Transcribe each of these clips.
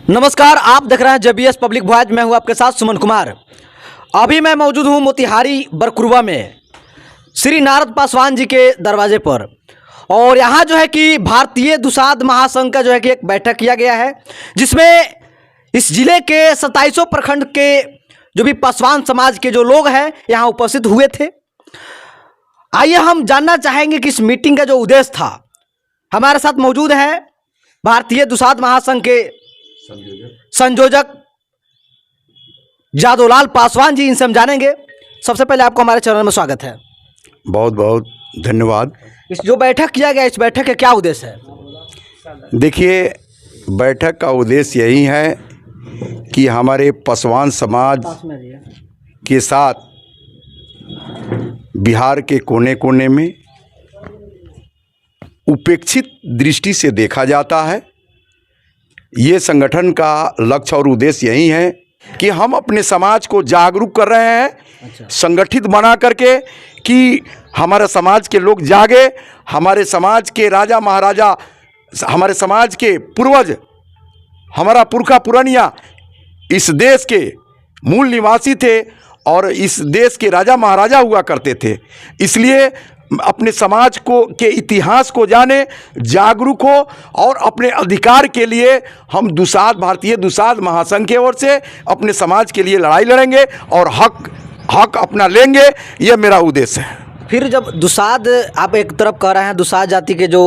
नमस्कार, आप देख रहे हैं जेबीएस पब्लिक वॉइस। मैं हूं आपके साथ सुमन कुमार। अभी मैं मौजूद हूं मोतिहारी बरकुरवा में श्री नारद पासवान जी के दरवाजे पर, और यहां जो है कि भारतीय दुसाध महासंघ का जो है कि एक बैठक किया गया है, जिसमें इस जिले के 27 प्रखंड के जो भी पासवान समाज के जो लोग हैं यहां उपस्थित हुए थे। आइए हम जानना चाहेंगे कि इस मीटिंग का जो उद्देश्य था। हमारे साथ मौजूद है भारतीय दुसाध महासंघ के संयोजक जादूलाल पासवान जी, इनसे हम जानेंगे। सबसे पहले आपको हमारे चैनल में स्वागत है। बहुत बहुत धन्यवाद। इस जो बैठक किया गया, इस बैठक का क्या उद्देश्य है? देखिए, बैठक का उद्देश्य यही है कि हमारे पासवान समाज के साथ बिहार के कोने कोने में उपेक्षित दृष्टि से देखा जाता है। ये संगठन का लक्ष्य और उद्देश्य यही है कि हम अपने समाज को जागरूक कर रहे हैं, संगठित बना करके, कि हमारे समाज के लोग जागे। हमारे समाज के राजा महाराजा, हमारे समाज के पूर्वज, हमारा पुरखा पुरानिया इस देश के मूल निवासी थे और इस देश के राजा महाराजा हुआ करते थे। इसलिए अपने समाज को के इतिहास को जाने, जागरूक हो और अपने अधिकार के लिए हम भारतीय दुसाध महासंघ की ओर से अपने समाज के लिए लड़ाई लड़ेंगे और हक अपना लेंगे। ये मेरा उद्देश्य है। फिर जब दुसाध, आप एक तरफ कह रहे हैं दुसाध जाति के जो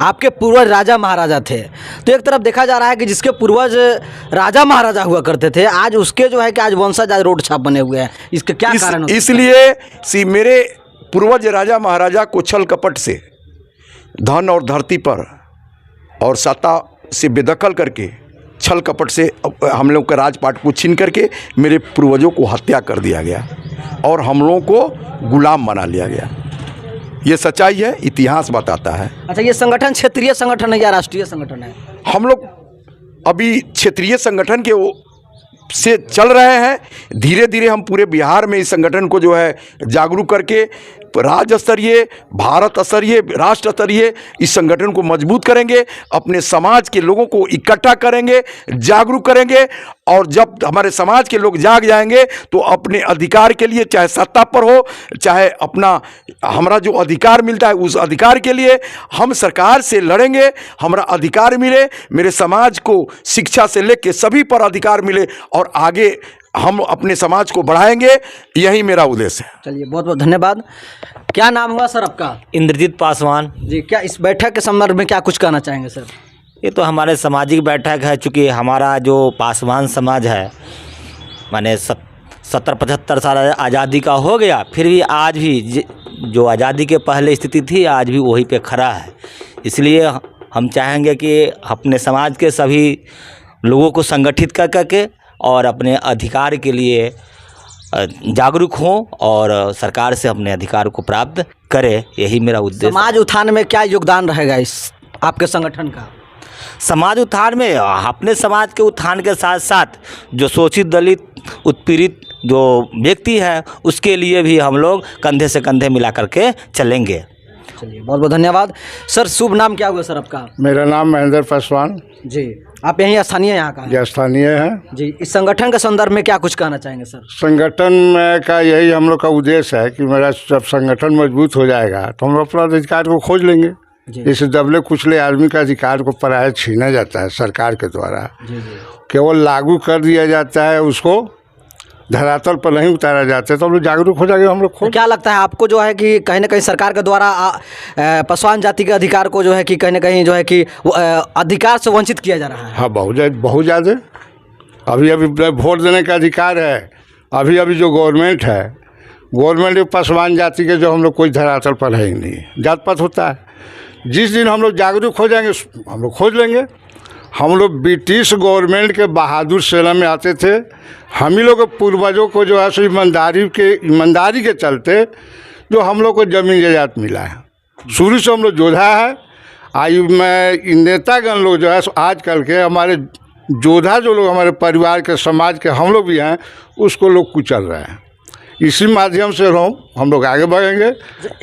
आपके पूर्वज राजा महाराजा थे, तो एक तरफ देखा जा रहा है कि जिसके पूर्वज राजा महाराजा हुआ करते थे, आज उसके जो है कि आज वंशज आज रोड छाप बने हुए हैं। इसके क्या कारण होते हैं? इसलिए मेरे पूर्वज राजा महाराजा को छल कपट से धन और धरती पर और सत्ता से बेदखल करके, छल कपट से हम लोग का राजपाट को छीन करके मेरे पूर्वजों को हत्या कर दिया गया और हम लोगों को गुलाम बना लिया गया। ये सच्चाई है, इतिहास बताता है। अच्छा, ये संगठन क्षेत्रीय संगठन है या राष्ट्रीय संगठन है? हम लोग अभी क्षेत्रीय संगठन के से चल रहे हैं। धीरे धीरे हम पूरे बिहार में इस संगठन को जो है जागरूक करके राज्य स्तरीय, भारत स्तरीय, राष्ट्र स्तरीय इस संगठन को मजबूत करेंगे। अपने समाज के लोगों को इकट्ठा करेंगे, जागरूक करेंगे, और जब हमारे समाज के लोग जाग जाएंगे तो अपने अधिकार के लिए, चाहे सत्ता पर हो, चाहे अपना हमारा जो अधिकार मिलता है उस अधिकार के लिए हम सरकार से लड़ेंगे। हमारा अधिकार मिले, मेरे समाज को शिक्षा से लेकर सभी पर अधिकार मिले और आगे हम अपने समाज को बढ़ाएंगे। यही मेरा उद्देश्य है। चलिए, बहुत बहुत धन्यवाद। क्या नाम हुआ सर आपका? इंद्रजीत पासवान जी। क्या इस बैठक के संदर्भ में क्या कुछ कहना चाहेंगे सर? ये तो हमारे सामाजिक बैठक है, चूँकि हमारा जो पासवान समाज है, माने 70-75 साल आज़ादी का हो गया, फिर भी आज भी जो आज़ादी के पहले स्थिति थी आज भी वहीं पे खड़ा है। इसलिए हम चाहेंगे कि अपने समाज के सभी लोगों को संगठित कर करके और अपने अधिकार के लिए जागरूक हों और सरकार से अपने अधिकार को प्राप्त करें। यही मेरा उद्देश्य। समाज उत्थान में क्या योगदान रहेगा इस आपके संगठन का? समाज उत्थान में अपने समाज के उत्थान के साथ साथ जो शोषित, दलित, उत्पीड़ित जो व्यक्ति है उसके लिए भी हम लोग कंधे से कंधे मिला करके चलेंगे। चलिए, बहुत बहुत धन्यवाद सर। शुभ नाम क्या हुआ सर आपका? मेरा नाम महेंद्र पासवान जी। आप यहीं स्थानीय यहाँ का? जी, स्थानीय है जी। इस संगठन के संदर्भ में क्या कुछ कहना चाहेंगे सर? संगठन में का यही हम लोग का उद्देश्य है कि मेरा जब संगठन मजबूत हो जाएगा तो हम अपना अधिकार को खोज लेंगे। जैसे दबले कुचले आदमी का अधिकार को प्राय छीना जाता है सरकार के द्वारा, केवल लागू कर दिया जाता है, उसको धरातल पर नहीं उतारा जाता है, तो हम लोग जागरूक हो जाएंगे। हम लोग तो क्या लगता है आपको जो है कि कहीं ना कहीं सरकार के द्वारा पासवान जाति के अधिकार को जो है कि कहीं ना कहीं जो है कि अधिकार से वंचित किया जा रहा है? हाँ, बहुत ज़्यादा। अभी वोट देने का अधिकार है। अभी जो गवर्नमेंट है, गवर्नमेंट पासवान जाति के जो हम लोग कोई धरातल पर है ही नहीं, जात पात होता है। जिस दिन हम लोग जागरूक हो जाएंगे हम लोग खोज लेंगे। हम लोग ब्रिटिश गवर्नमेंट के बहादुर सेना में आते थे। हम ही लोग पूर्वजों को जो है सो ईमानदारी के चलते जो हम लोग को जमीन जायदाद मिला है। शुरू से हम लोग योद्धा है। आयु में नेतागण लोग जो है सो आजकल के हमारे योद्धा जो लोग हमारे परिवार के, समाज के हम लोग भी हैं, उसको लोग कुचल रहे हैं। इसी माध्यम से हम लोग आगे बढ़ेंगे।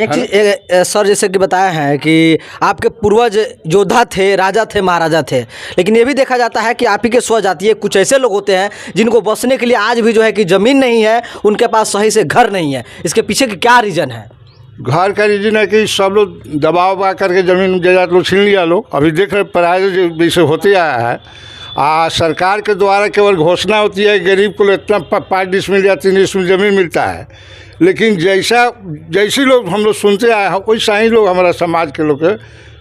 एक चीज सर जैसे कि बताया है कि आपके पूर्वज योद्धा थे, राजा थे, महाराजा थे, लेकिन ये भी देखा जाता है कि आप ही के स्वजातीय कुछ ऐसे लोग होते हैं जिनको बसने के लिए आज भी जो है कि ज़मीन नहीं है, उनके पास सही से घर नहीं है। इसके पीछे की क्या रीज़न है? घर का रीजन है कि सब लोग दबाव बा करके ज़मीन जायदाद लोग छीन लिया लोग। अभी देख रहे पराये जैसे होते आया है। सरकार के द्वारा केवल घोषणा होती है गरीब को इतना 5 डिसमिल या 3 डिसमिल ज़मीन मिलता है, लेकिन जैसे लोग हम लोग सुनते आए हैं वैसा ही लोग हमारा समाज के लोग के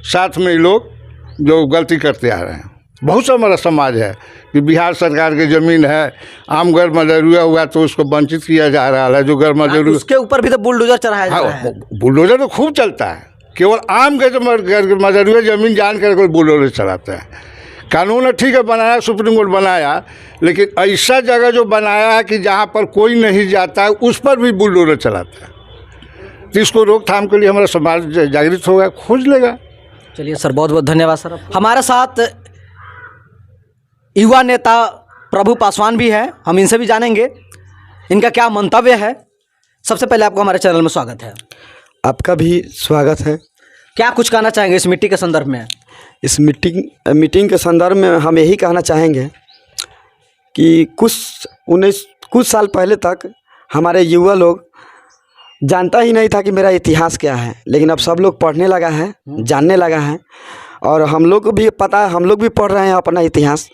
साथ में लोग जो गलती करते आ रहे हैं। बहुत सा हमारा समाज है कि बिहार सरकार की ज़मीन है, आम घर मजरूआ हुआ तो उसको वंचित किया जा रहा है। जो घर मजरूआ उसके ऊपर भी तो बुलडोजर चढ़ाया जा रहा है। बुलडोजर तो खूब चलता है, केवल आम घर मजरूआ ज़मीन जान कर कोई बुलडोजर चलाता है। कानून ठीक है बनाया, सुप्रीम कोर्ट बनाया, लेकिन ऐसा जगह जो बनाया है कि जहाँ पर कोई नहीं जाता है उस पर भी बुलडोजर चलाता है। तो इसको रोकथाम के लिए हमारा समाज जागृत होगा, खोज लेगा। चलिए सर, बहुत बहुत धन्यवाद सर। हमारे साथ युवा नेता प्रभु पासवान भी है, हम इनसे भी जानेंगे इनका क्या मंतव्य है। सबसे पहले आपको हमारे चैनल में स्वागत है। आपका भी स्वागत है। क्या कुछ कहना चाहेंगे इस मिट्टी के संदर्भ में? इस मीटिंग के संदर्भ में हम यही कहना चाहेंगे कि कुछ साल पहले तक हमारे युवा लोग जानता ही नहीं था कि मेरा इतिहास क्या है, लेकिन अब सब लोग पढ़ने लगा है, जानने लगा है, और हम लोग को भी पता है, हम लोग भी पढ़ रहे हैं अपना इतिहास।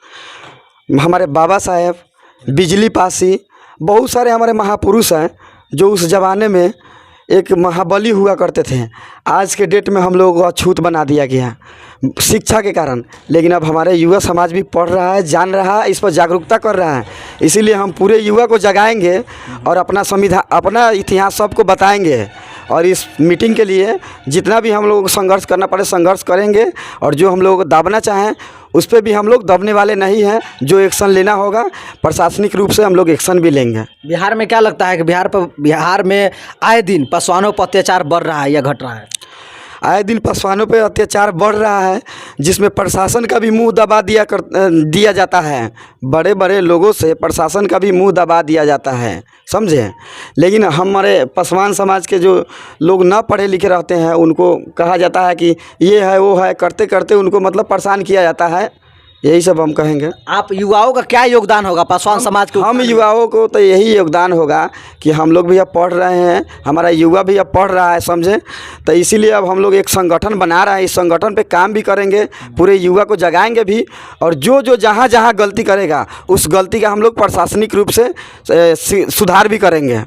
हमारे बाबा साहेब, बिजली पासी, बहुत सारे हमारे महापुरुष हैं जो उस ज़माने में एक महाबली हुआ करते थे। आज के डेट में हम लोगों को अछूत बना दिया गया शिक्षा के कारण, लेकिन अब हमारे युवा समाज भी पढ़ रहा है, जान रहा है, इस पर जागरूकता कर रहा है। इसीलिए हम पूरे युवा को जगाएंगे और अपना संविधान, अपना इतिहास सबको बताएंगे। और इस मीटिंग के लिए जितना भी हम लोगों को संघर्ष करना पड़े संघर्ष करेंगे, और जो हम लोगों को दबना चाहें उस पर भी हम लोग दबने वाले नहीं हैं। जो एक्शन लेना होगा प्रशासनिक रूप से हम लोग एक्शन भी लेंगे। बिहार में क्या लगता है कि बिहार में आए दिन पासवानों पर अत्याचार बढ़ रहा है या घट रहा है? आए दिन पासवानों पे अत्याचार बढ़ रहा है, जिसमें प्रशासन का भी मुंह दबा दिया जाता है। बड़े बड़े लोगों से प्रशासन का भी मुंह दबा दिया जाता है, समझे। लेकिन हमारे पासवान समाज के जो लोग ना पढ़े लिखे रहते हैं उनको कहा जाता है कि ये है वो है, करते करते उनको मतलब परेशान किया जाता है। यही सब हम कहेंगे। आप युवाओं का क्या योगदान होगा पासवान समाज के? हम युवाओं को तो यही योगदान होगा कि हम लोग भी अब पढ़ रहे हैं, हमारा युवा भी अब पढ़ रहा है, समझे। तो इसीलिए अब हम लोग एक संगठन बना रहे हैं, इस संगठन पे काम भी करेंगे, पूरे युवा को जगाएंगे भी, और जो जहाँ जहाँ गलती करेगा उस गलती का हम लोग प्रशासनिक रूप से सुधार भी करेंगे।